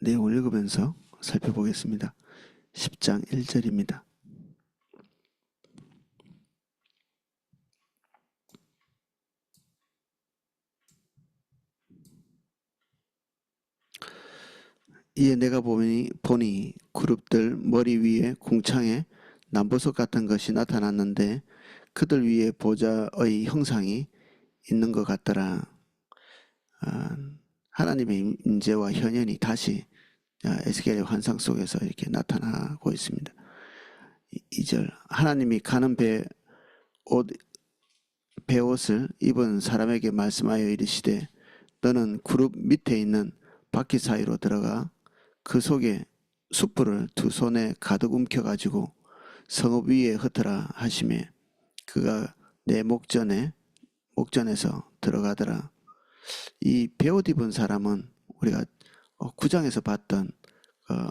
내용을 읽으면서 살펴보겠습니다. 10장 1절입니다. 이에 내가 보니 그룹들 머리 위에 궁창에 남보석 같은 것이 나타났는데 그들 위에 보좌의 형상이 있는 것 같더라. 하나님의 임재와 현현이 다시 에스겔의 환상 속에서 이렇게 나타나고 있습니다. 2절 하나님이 가는 베옷을 입은 사람에게 말씀하여 이르시되 너는 그룹 밑에 있는 바퀴 사이로 들어가 그 속에 숯불을 두 손에 가득 움켜가지고 성읍 위에 흩어라 하시매 그가 내 목전에서 들어가더라. 이 베옷 입은 사람은 우리가 9장에서 봤던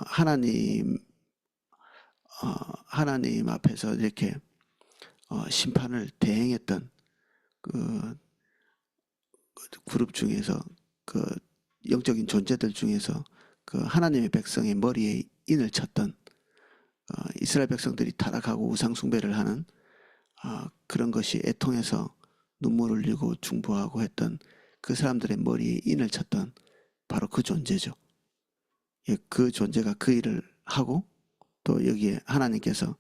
하나님 앞에서 이렇게 심판을 대행했던 그 그룹 중에서 그 영적인 존재들 중에서 그 하나님의 백성의 머리에 인을 쳤던 이스라엘 백성들이 타락하고 우상 숭배를 하는 그런 것이 애통해서 눈물을 흘리고 중보하고 했던 그 사람들의 머리에 인을 쳤던 바로 그 존재죠. 예, 그 존재가 그 일을 하고 또 여기에 하나님께서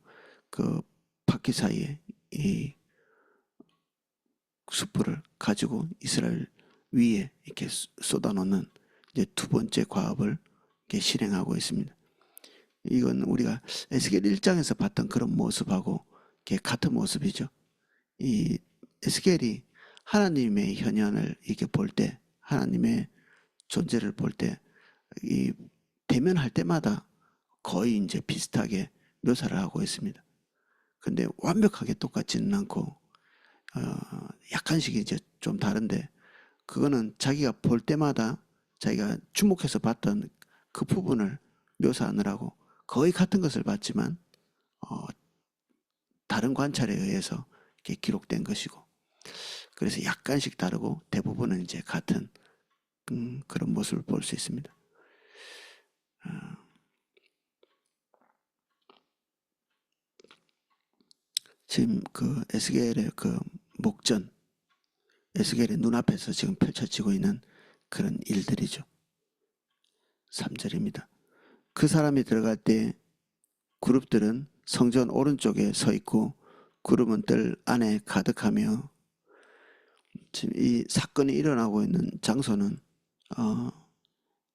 그 바퀴 사이에 이 숯불을 가지고 이스라엘 위에 이렇게 쏟아놓는 이제 두 번째 과업을 이렇게 실행하고 있습니다. 이건 우리가 에스겔 1장에서 봤던 그런 모습하고 같은 모습이죠. 이 에스겔이 하나님의 현현을 이렇게 볼 때, 하나님의 존재를 볼 때, 이 대면할 때마다 거의 이제 비슷하게 묘사를 하고 있습니다. 근데 완벽하게 똑같지는 않고, 약간씩 이제 좀 다른데, 그거는 자기가 볼 때마다 자기가 주목해서 봤던 그 부분을 묘사하느라고 거의 같은 것을 봤지만 다른 관찰에 의해서 이렇게 기록된 것이고 그래서 약간씩 다르고 대부분은 이제 같은 그런 모습을 볼 수 있습니다. 지금 그 에스겔의 그 목전, 에스겔의 눈앞에서 지금 펼쳐지고 있는 그런 일들이죠. 3절입니다. 그 사람이 들어갈 때 그룹들은 성전 오른쪽에 서 있고 그룹은 뜰 안에 가득하며 지금 이 사건이 일어나고 있는 장소는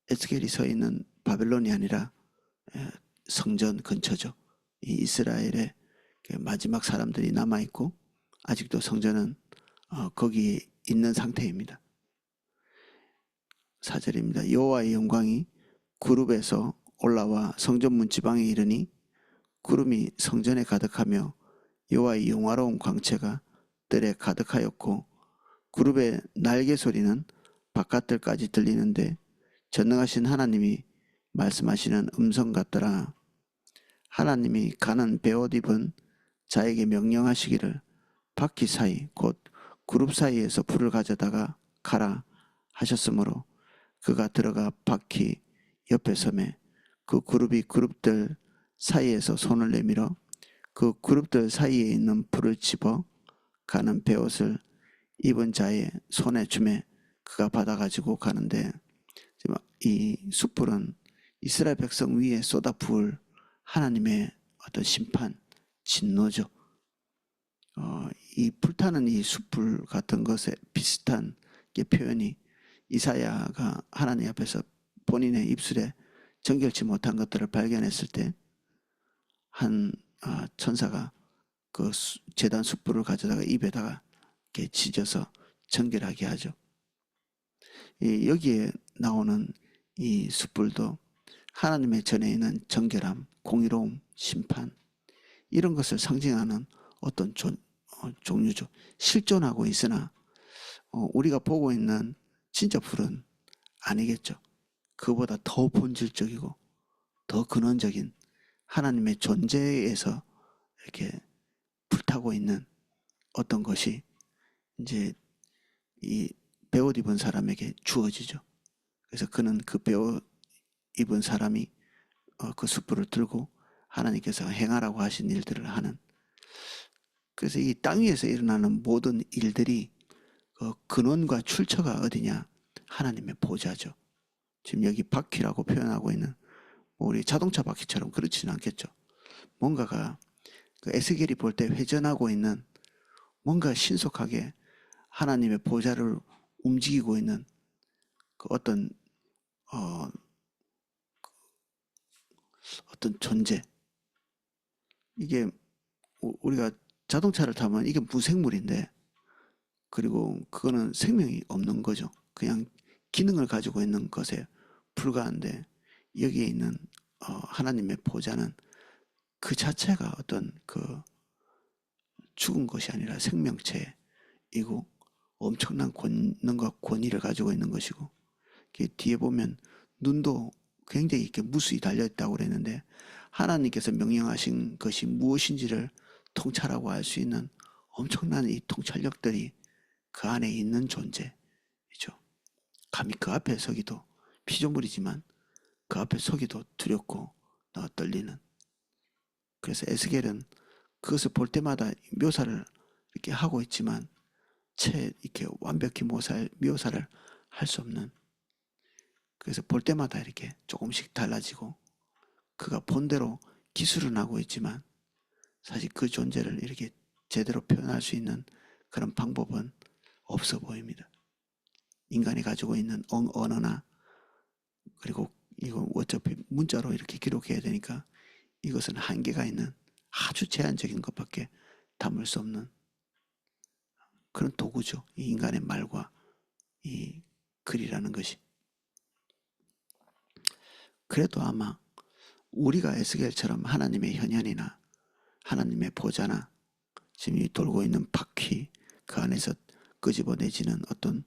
에스겔이 서 있는 바벨론이 아니라 성전 근처죠. 이 이스라엘의 마지막 사람들이 남아있고 아직도 성전은 거기 있는 상태입니다. 4절입니다. 여호와의 영광이 그룹에서 올라와 성전 문지방에 이르니 구름이 성전에 가득하며 여호와의 영화로운 광채가 뜰에 가득하였고 그룹의 날개 소리는 바깥들까지 들리는데 전능하신 하나님이 말씀하시는 음성 같더라. 하나님이 가는 베옷 입은 자에게 명령하시기를 바퀴 사이 곧 그룹 사이에서 불을 가져다가 가라 하셨으므로 그가 들어가 바퀴 옆에 서매 그 그룹이 그룹들 사이에서 손을 내밀어 그 그룹들 사이에 있는 불을 집어 가는 베옷을 입은 자의 손에 주매 그가 받아가지고 가는데 이 숯불은 이스라엘 백성 위에 쏟아 부을 하나님의 어떤 심판, 진노죠. 이 불타는 이 숯불 같은 것에 비슷한 표현이 이사야가 하나님 앞에서 본인의 입술에 정결치 못한 것들을 발견했을 때 한 천사가 그 제단 숯불을 가져다가 입에다가 이렇게 지져서 정결하게 하죠. 여기에 나오는 이 숯불도 하나님의 전에 있는 정결함, 공의로움, 심판 이런 것을 상징하는 어떤 종류죠. 실존하고 있으나 우리가 보고 있는 진짜 불은 아니겠죠. 그보다 더 본질적이고 더 근원적인 하나님의 존재에서 이렇게 불타고 있는 어떤 것이 이제 이 베옷 입은 사람에게 주어지죠. 그래서 그는 그 베옷 입은 사람이 그 숯불을 들고 하나님께서 행하라고 하신 일들을 하는, 그래서 이 땅 위에서 일어나는 모든 일들이 그 근원과 출처가 어디냐? 하나님의 보좌죠. 지금 여기 바퀴라고 표현하고 있는 우리 자동차 바퀴처럼 그렇지는 않겠죠. 뭔가가 그 에스겔이 볼 때 회전하고 있는, 뭔가 신속하게 하나님의 보좌를 움직이고 있는 그 어떤 존재. 이게 우리가 자동차를 타면 이게 무생물인데, 그리고 그거는 생명이 없는 거죠. 그냥 기능을 가지고 있는 것에 불과한데, 여기에 있는 하나님의 보좌는 그 자체가 어떤 그 죽은 것이 아니라 생명체이고 엄청난 권능과 권위를 가지고 있는 것이고, 뒤에 보면 눈도 굉장히 이렇게 무수히 달려있다고 그랬는데, 하나님께서 명령하신 것이 무엇인지를 통찰하고 알 수 있는 엄청난 이 통찰력들이 그 안에 있는 존재이죠. 감히 그 앞에 서기도, 피조물이지만 그 앞에 서기도 두렵고 떨리는. 그래서 에스겔은 그것을 볼 때마다 묘사를 이렇게 하고 있지만 채 이렇게 완벽히 묘사를 할 수 없는, 그래서 볼 때마다 이렇게 조금씩 달라지고, 그가 본대로 기술은 하고 있지만 사실 그 존재를 이렇게 제대로 표현할 수 있는 그런 방법은 없어 보입니다. 인간이 가지고 있는 언어나, 그리고 이거 어차피 문자로 이렇게 기록해야 되니까 이것은 한계가 있는 아주 제한적인 것밖에 담을 수 없는 그런 도구죠. 이 인간의 말과 이 글이라는 것이. 그래도 아마 우리가 에스겔처럼 하나님의 현현이나 하나님의 보좌나 지금 돌고 있는 바퀴, 그 안에서 끄집어내지는 어떤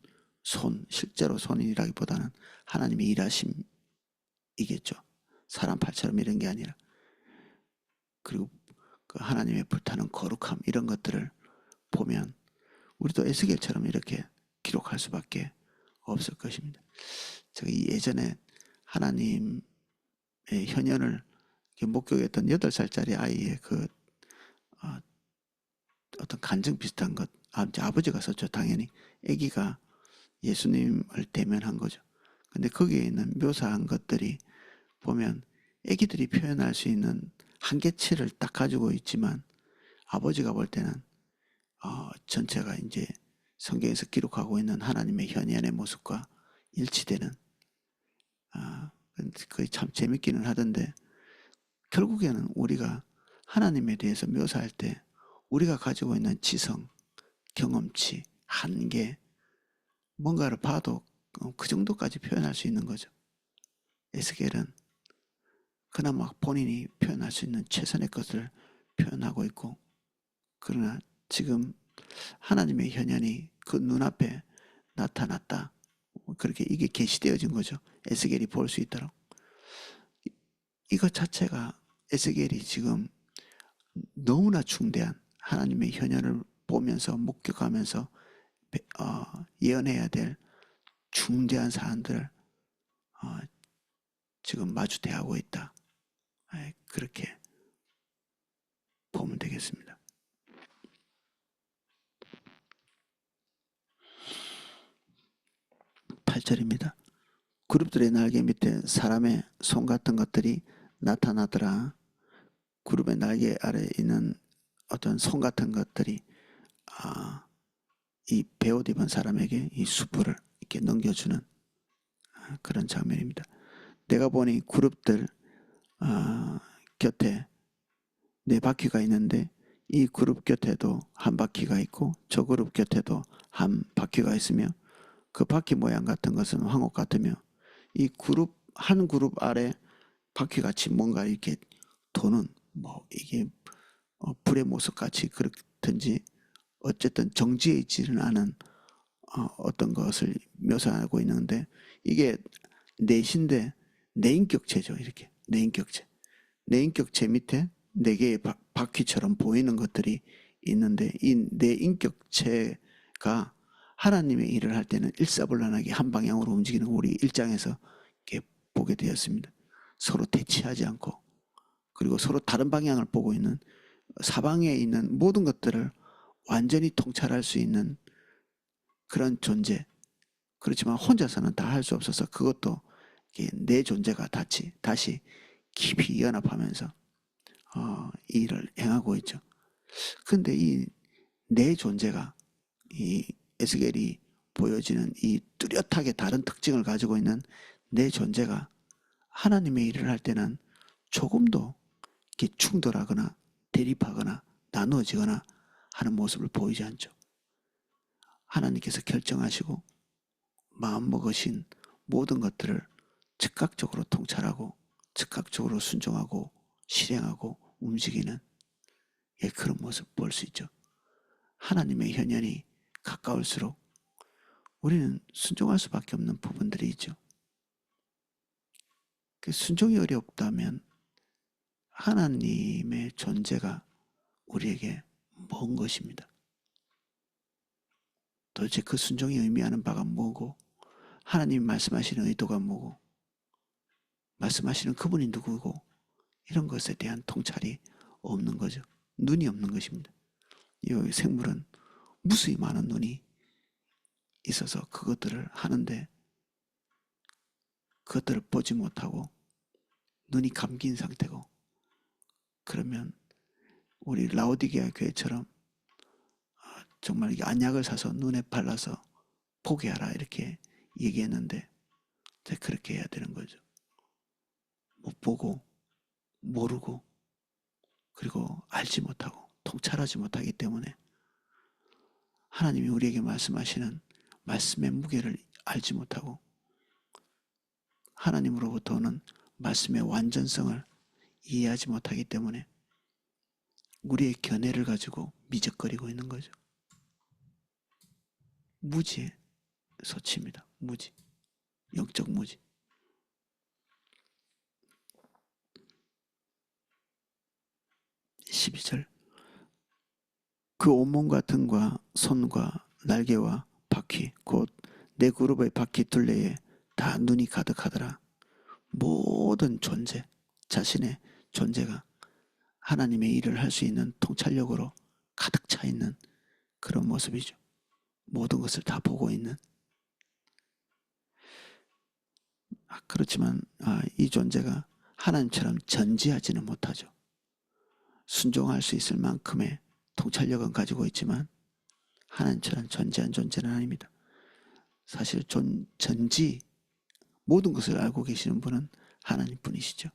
실제로 손이라기보다는 하나님의 일하심이겠죠. 사람 팔처럼 이런 게 아니라. 그리고 그 하나님의 불타는 거룩함, 이런 것들을 보면 우리도 에스겔처럼 이렇게 기록할 수밖에 없을 것입니다. 제가 예전에 하나님의 현현을 목격했던 8살짜리 아이의 그 어떤 간증 비슷한 것, 아버지가 썼죠. 당연히 아기가 예수님을 대면한 거죠. 근데 거기에 있는 묘사한 것들이 보면 아기들이 표현할 수 있는 한계치를 딱 가지고 있지만, 아버지가 볼 때는 전체가 이제 성경에서 기록하고 있는 하나님의 현현의 모습과 일치되는, 그게 참 재밌기는 하던데, 결국에는 우리가 하나님에 대해서 묘사할 때 우리가 가지고 있는 지성, 경험치, 한계, 뭔가를 봐도 그 정도까지 표현할 수 있는 거죠. 에스겔은 그나마 본인이 표현할 수 있는 최선의 것을 표현하고 있고, 그러나 지금 하나님의 현현이 그 눈앞에 나타났다. 그렇게 이게 계시되어진 거죠. 에스겔이 볼 수 있도록. 이것 자체가 에스겔이 지금 너무나 중대한 하나님의 현현을 보면서 목격하면서 예언해야 될 중대한 사안들을 지금 마주대하고 있다. 그렇게 보면 되겠습니다. 8절입니다. 그룹들의 날개 밑에 사람의 손 같은 것들이 나타나더라. 그룹의 날개 아래에 있는 어떤 손 같은 것들이 이 베옷 입은 사람에게 이 숯불을 이렇게 넘겨주는 그런 장면입니다. 내가 보니 그룹들 곁에 4바퀴가 있는데, 이 그룹 곁에도 한 바퀴가 있고 저 그룹 곁에도 한 바퀴가 있으며, 그 바퀴 모양 같은 것은 황옥 같으며, 이 한 그룹 아래 바퀴같이 뭔가 이렇게 도는, 이게 불의 모습같이 그렇든지 어쨌든 정지해 있지는 않은 어떤 것을 묘사하고 있는데, 이게 넷인데 내인격체죠. 이렇게 내인격체 밑에 4개의 바퀴처럼 보이는 것들이 있는데, 이 내인격체가 하나님의 일을 할 때는 일사불란하게 한 방향으로 움직이는 거 우리 1장에서 이렇게 보게 되었습니다. 서로 대치하지 않고, 그리고 서로 다른 방향을 보고 있는, 사방에 있는 모든 것들을 완전히 통찰할 수 있는 그런 존재. 그렇지만 혼자서는 다 할 수 없어서 그것도 내 존재가 다시 깊이 연합하면서 이 일을 행하고 있죠. 그런데 이 내 존재가, 이 에스겔이 보여지는 이 뚜렷하게 다른 특징을 가지고 있는 내 존재가 하나님의 일을 할 때는 조금도 이렇게 충돌하거나 대립하거나 나누어지거나 하는 모습을 보이지 않죠. 하나님께서 결정하시고 마음먹으신 모든 것들을 즉각적으로 통찰하고 즉각적으로 순종하고 실행하고 움직이는 그런 모습을 볼 수 있죠. 하나님의 현현이 가까울수록 우리는 순종할 수밖에 없는 부분들이 있죠. 순종이 어렵다면 하나님의 존재가 우리에게 먼 것입니다. 도대체 그 순종이 의미하는 바가 뭐고, 하나님이 말씀하시는 의도가 뭐고, 말씀하시는 그분이 누구고, 이런 것에 대한 통찰이 없는 거죠. 눈이 없는 것입니다. 이 생물은 무수히 많은 눈이 있어서 그것들을 하는데 그것들을 보지 못하고 눈이 감긴 상태고, 그러면 우리 라오디게아 교회처럼 정말 안약을 사서 눈에 발라서 포기하라 이렇게 얘기했는데 그렇게 해야 되는 거죠. 못 보고 모르고 그리고 알지 못하고 통찰하지 못하기 때문에 하나님이 우리에게 말씀하시는 말씀의 무게를 알지 못하고 하나님으로부터 오는 말씀의 완전성을 이해하지 못하기 때문에 우리의 견해를 가지고 미적거리고 있는 거죠. 무지의 소치입니다. 무지. 영적 무지. 12절. 그 온몸과 등과 손과 날개와 바퀴 곧 내 그룹의 바퀴 둘레에 다 눈이 가득하더라. 모든 존재, 자신의 존재가 하나님의 일을 할 수 있는 통찰력으로 가득 차 있는 그런 모습이죠. 모든 것을 다 보고 있는. 그렇지만 이 존재가 하나님처럼 전지하지는 못하죠. 순종할 수 있을 만큼의 통찰력은 가지고 있지만 하나님처럼 전지한 존재는 아닙니다. 사실 전지 모든 것을 알고 계시는 분은 하나님뿐이시죠.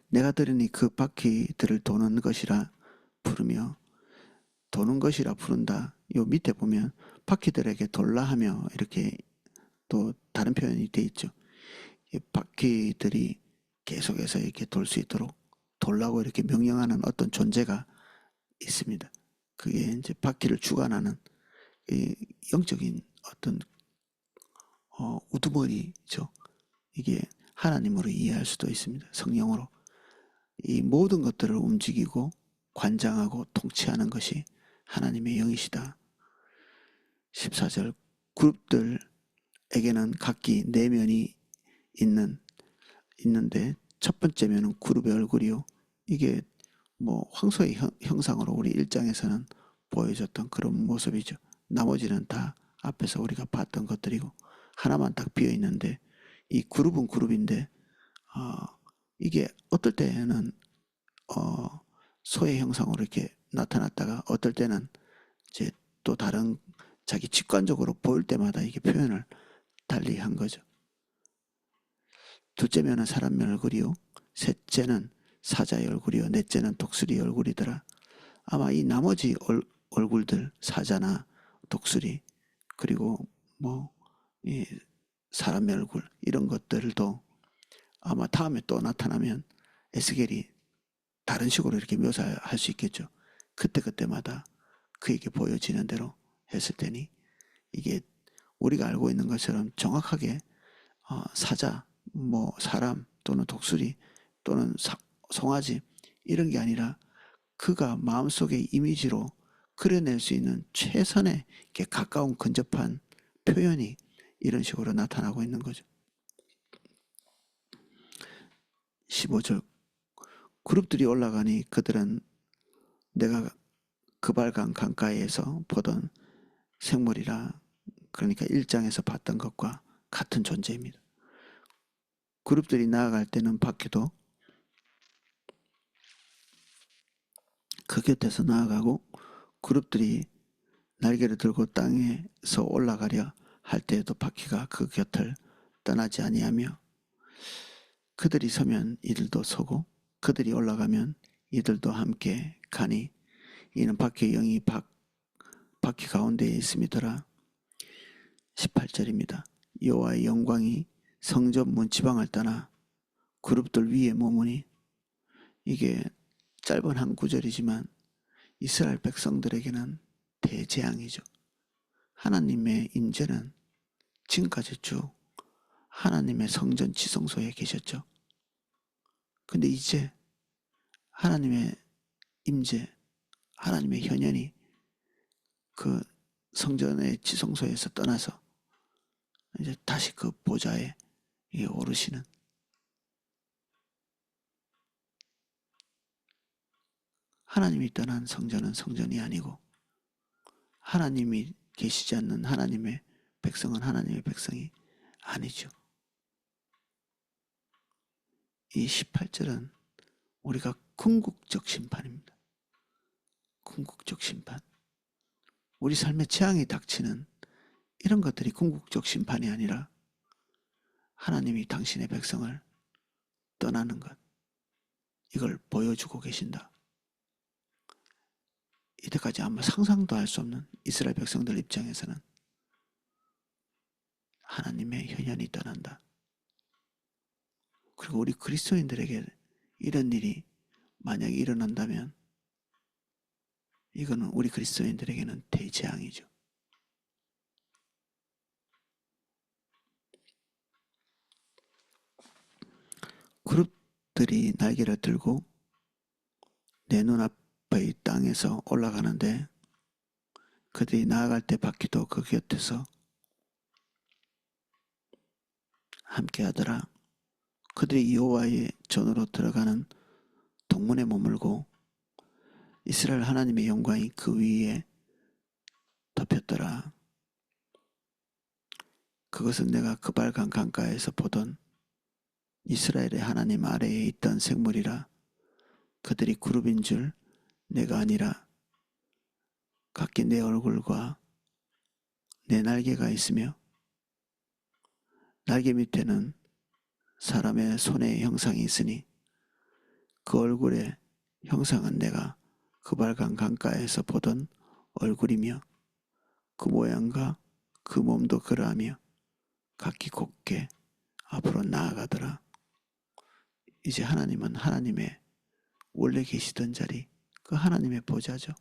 내가 들으니 그 바퀴들을 도는 것이라 부르며, 도는 것이라 부른다. 요 밑에 보면 바퀴들에게 돌라 하며 이렇게 또 다른 표현이 돼 있죠. 이 바퀴들이 계속해서 이렇게 돌 수 있도록 돌라고 이렇게 명령하는 어떤 존재가 있습니다. 그게 이제 바퀴를 주관하는 이 영적인 어떤 우두머리죠. 이게 하나님으로 이해할 수도 있습니다. 성령으로. 이 모든 것들을 움직이고 관장하고 통치하는 것이 하나님의 영이시다. 14절. 그룹들에게는 각기 내면이 있는데 첫 번째 면은 그룹의 얼굴이요. 이게 뭐 황소의 형상으로 우리 1장에서는 보여줬던 그런 모습이죠. 나머지는 다 앞에서 우리가 봤던 것들이고 하나만 딱 비어 있는데 이 그룹은 그룹인데 이게 어떨 때는 소의 형상으로 이렇게 나타났다가 어떨 때는 이제 또 다른 자기 직관적으로 보일 때마다 이게 표현을 달리 한 거죠. 둘째면은 사람의 얼굴이요. 셋째는 사자의 얼굴이요. 넷째는 독수리의 얼굴이더라. 아마 이 나머지 얼굴들, 사자나 독수리, 그리고 이 사람의 얼굴 이런 것들도 아마 다음에 또 나타나면 에스겔이 다른 식으로 이렇게 묘사할 수 있겠죠. 그때마다 그에게 보여지는 대로 했을 테니 이게 우리가 알고 있는 것처럼 정확하게 사자, 사람 또는 독수리 또는 송아지 이런 게 아니라 그가 마음속의 이미지로 그려낼 수 있는 최선의 이렇게 가까운 근접한 표현이 이런 식으로 나타나고 있는 거죠. 15절 그룹들이 올라가니 그들은 내가 그발강 강가에서 보던 생물이라, 그러니까 1장에서 봤던 것과 같은 존재입니다. 그룹들이 나아갈 때는 바퀴도 그 곁에서 나아가고, 그룹들이 날개를 들고 땅에서 올라가려 할 때에도 바퀴가 그 곁을 떠나지 아니하며, 그들이 서면 이들도 서고 그들이 올라가면 이들도 함께 가니 이는 바퀴의 영이 바퀴 가운데에 있음이더라. 18절입니다. 여호와의 영광이 성전 문지방을 떠나 그룹들 위에 머무니, 이게 짧은 한 구절이지만 이스라엘 백성들에게는 대재앙이죠. 하나님의 임재는 지금까지 쭉 하나님의 성전 지성소에 계셨죠. 근데 이제 하나님의 임재, 하나님의 현현이 그 성전의 지성소에서 떠나서 이제 다시 그 보좌에 오르시는, 하나님이 떠난 성전은 성전이 아니고 하나님이 계시지 않는 하나님의 백성은 하나님의 백성이 아니죠. 이 18절은 우리가 궁극적 심판입니다. 궁극적 심판. 우리 삶에 재앙이 닥치는 이런 것들이 궁극적 심판이 아니라 하나님이 당신의 백성을 떠나는 것, 이걸 보여주고 계신다. 이때까지 아마 상상도 할 수 없는 이스라엘 백성들 입장에서는 하나님의 현현이 떠난다. 그리고 우리 그리스도인들에게 이런 일이 만약에 일어난다면 이거는 우리 그리스도인들에게는 대재앙이죠. 그룹들이 날개를 들고 내 눈앞의 땅에서 올라가는데 그들이 나아갈 때 바퀴도 그 곁에서 함께하더라. 그들이 여호와의 전으로 들어가는 동문에 머물고 이스라엘 하나님의 영광이 그 위에 덮였더라. 그것은 내가 그발강 강가에서 보던 이스라엘의 하나님 아래에 있던 생물이라. 그들이 그룹인 줄 내가 아니라 각기 내 얼굴과 내 날개가 있으며 날개 밑에는 사람의 손의 형상이 있으니 그 얼굴의 형상은 내가 그발강 강가에서 보던 얼굴이며 그 모양과 그 몸도 그러하며 각기 곧게 앞으로 나아가더라. 이제 하나님은 하나님의 원래 계시던 자리, 그 하나님의 보좌죠.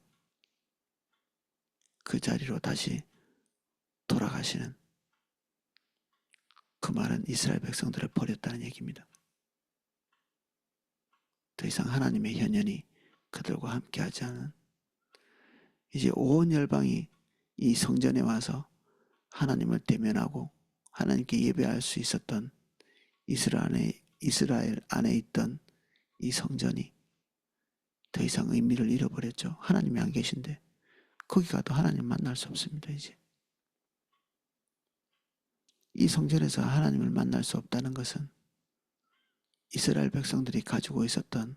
그 자리로 다시 돌아가시는, 그 말은 이스라엘 백성들을 버렸다는 얘기입니다. 더 이상 하나님의 현현이 그들과 함께하지 않은, 이제 온 열방이 이 성전에 와서 하나님을 대면하고 하나님께 예배할 수 있었던 이스라엘 안에 있던 이 성전이 더 이상 의미를 잃어버렸죠. 하나님이 안 계신데 거기 가도 하나님 만날 수 없습니다. 이제 이 성전에서 하나님을 만날 수 없다는 것은 이스라엘 백성들이 가지고 있었던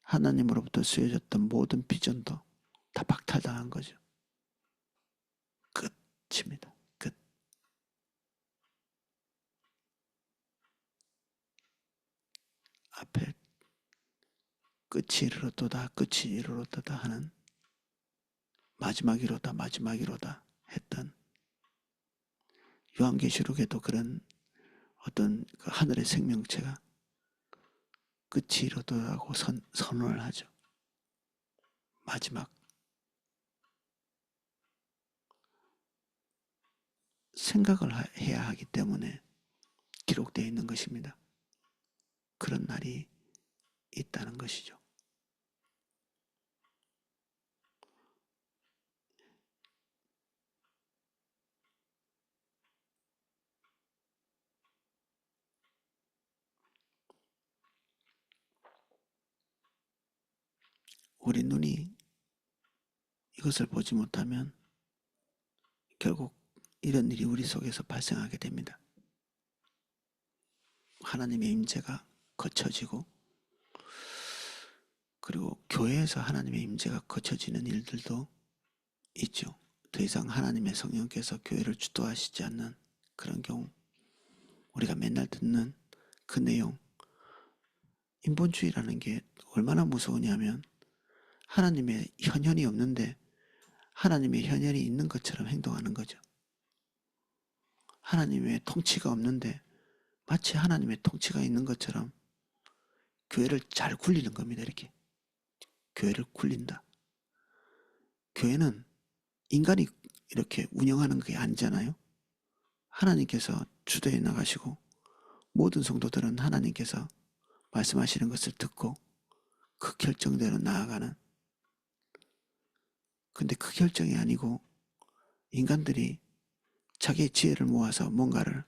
하나님으로부터 수여졌던 모든 비전도 다 박탈당한 거죠. 끝입니다. 끝. 앞에 끝이 이르렀도다, 끝이 이르렀도다 하는, 마지막이로다, 마지막이로다 했던, 요한계시록에도 그런 어떤 그 하늘의 생명체가 끝이 이르렀다고 선언을 하죠. 마지막. 생각을 해야 하기 때문에 기록되어 있는 것입니다. 그런 날이 있다는 것이죠. 우리 눈이 이것을 보지 못하면 결국 이런 일이 우리 속에서 발생하게 됩니다. 하나님의 임재가 거쳐지고, 그리고 교회에서 하나님의 임재가 거쳐지는 일들도 있죠. 더 이상 하나님의 성령께서 교회를 주도하시지 않는 그런 경우, 우리가 맨날 듣는 그 내용, 인본주의라는 게 얼마나 무서우냐면 하나님의 현현이 없는데 하나님의 현현이 있는 것처럼 행동하는 거죠. 하나님의 통치가 없는데 마치 하나님의 통치가 있는 것처럼 교회를 잘 굴리는 겁니다. 이렇게 교회를 굴린다. 교회는 인간이 이렇게 운영하는 게 아니잖아요. 하나님께서 주도해 나가시고 모든 성도들은 하나님께서 말씀하시는 것을 듣고 그 결정대로 나아가는, 근데 그 결정이 아니고 인간들이 자기의 지혜를 모아서 뭔가를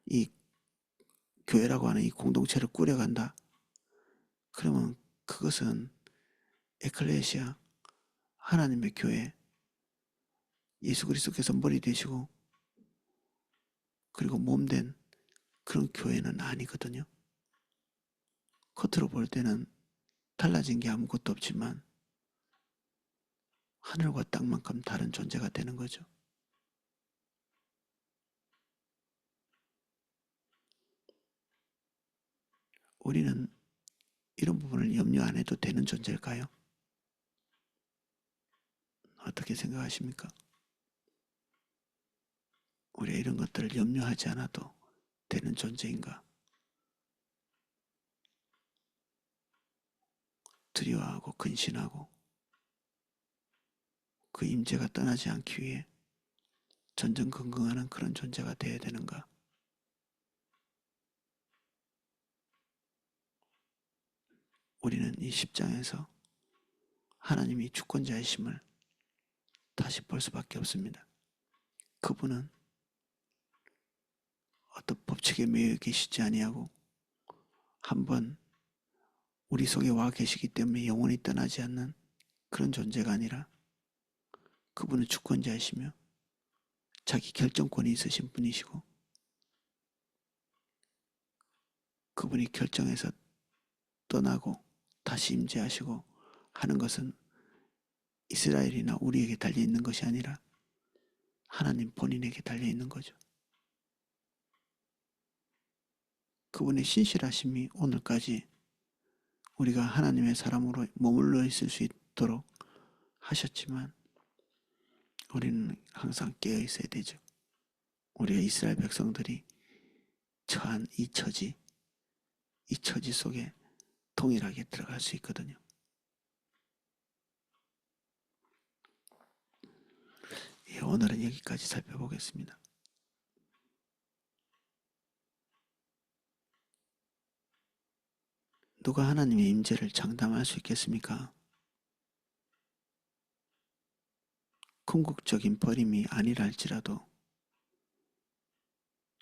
이 교회라고 하는 이 공동체를 꾸려간다. 그러면 그것은 에클레시아, 하나님의 교회, 예수 그리스도께서 머리 되시고 그리고 몸된 그런 교회는 아니거든요. 겉으로 볼 때는 달라진 게 아무것도 없지만 하늘과 땅만큼 다른 존재가 되는 거죠. 우리는 이런 부분을 염려 안 해도 되는 존재일까요? 어떻게 생각하십니까? 우리가 이런 것들을 염려하지 않아도 되는 존재인가? 두려워하고 근신하고 그 임재가 떠나지 않기 위해 전전긍긍하는 그런 존재가 되어야 되는가? 우리는 이 10장에서 하나님이 주권자이심을 다시 볼 수밖에 없습니다. 그분은 어떤 법칙에 매여 계시지 아니하고 한번 우리 속에 와 계시기 때문에 영원히 떠나지 않는 그런 존재가 아니라 그분은 주권자이시며 자기 결정권이 있으신 분이시고 그분이 결정해서 떠나고 다시 임재하시고 하는 것은 이스라엘이나 우리에게 달려있는 것이 아니라 하나님 본인에게 달려있는 거죠. 그분의 신실하심이 오늘까지 우리가 하나님의 사람으로 머물러 있을 수 있도록 하셨지만 우리는 항상 깨어 있어야 되죠. 우리가 이스라엘 백성들이 처한 이 처지 속에 동일하게 들어갈 수 있거든요. 예, 오늘은 여기까지 살펴보겠습니다. 누가 하나님의 임재를 장담할 수 있겠습니까? 궁극적인 버림이 아니라 할지라도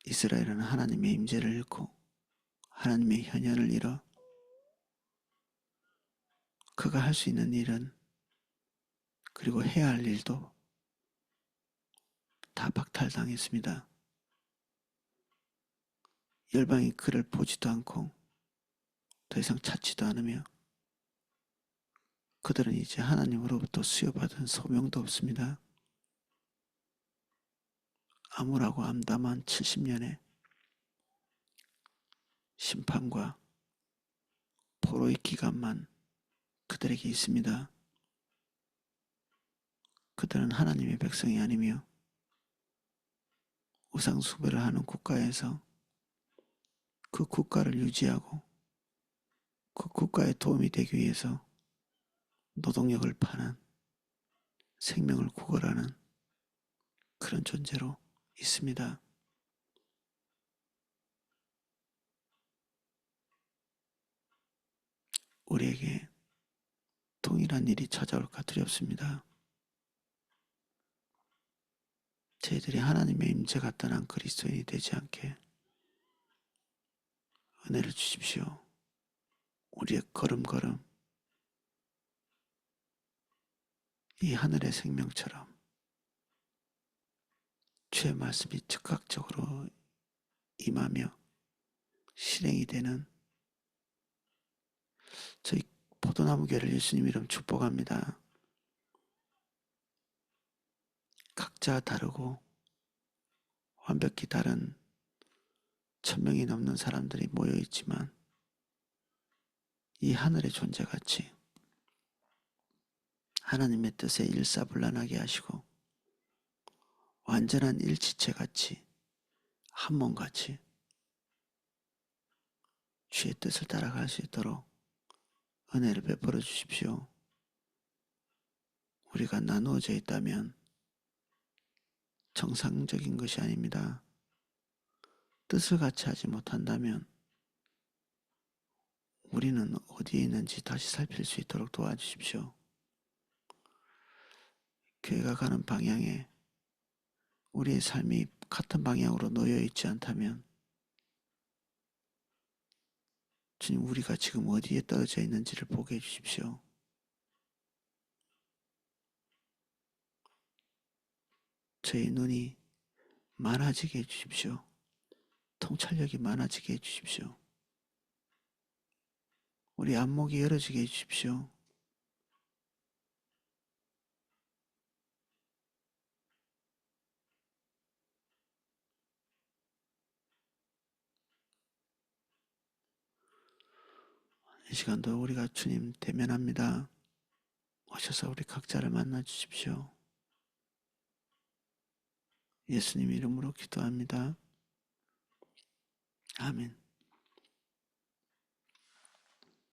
이스라엘은 하나님의 임재를 잃고 하나님의 현현을 잃어 그가 할 수 있는 일은 그리고 해야 할 일도 다 박탈당했습니다. 열방이 그를 보지도 않고 더 이상 찾지도 않으며 그들은 이제 하나님으로부터 수여받은 소명도 없습니다. 암울하고 암담한 70년의 심판과 포로의 기간만 그들에게 있습니다. 그들은 하나님의 백성이 아니며 우상 숭배를 하는 국가에서 그 국가를 유지하고 그 국가에 도움이 되기 위해서 노동력을 파는, 생명을 구걸하는 그런 존재로 있습니다. 우리에게 동일한 일이 찾아올까 두렵습니다. 저희들이 하나님의 임재가 떠난 그리스도인이 되지 않게 은혜를 주십시오. 우리의 걸음걸음 이 하늘의 생명처럼 주의 말씀이 즉각적으로 임하며 실행이 되는 저희 포도나무 교회를 예수님 이름 축복합니다. 각자 다르고 완벽히 다른 1000명이 넘는 사람들이 모여 있지만 이 하늘의 존재같이 하나님의 뜻에 일사불란하게 하시고 완전한 일치체같이 한 몸같이 주의 뜻을 따라갈 수 있도록 은혜를 베풀어 주십시오. 우리가 나누어져 있다면 정상적인 것이 아닙니다. 뜻을 같이 하지 못한다면 우리는 어디에 있는지 다시 살필 수 있도록 도와주십시오. 교회가 가는 방향에 우리의 삶이 같은 방향으로 놓여 있지 않다면 주님, 우리가 지금 어디에 떨어져 있는지를 보게 해주십시오. 저희 눈이 많아지게 해주십시오. 통찰력이 많아지게 해주십시오. 우리 안목이 열어지게 해주십시오. 이 시간도 우리가 주님 대면합니다. 오셔서 우리 각자를 만나 주십시오. 예수님 이름으로 기도합니다. 아멘.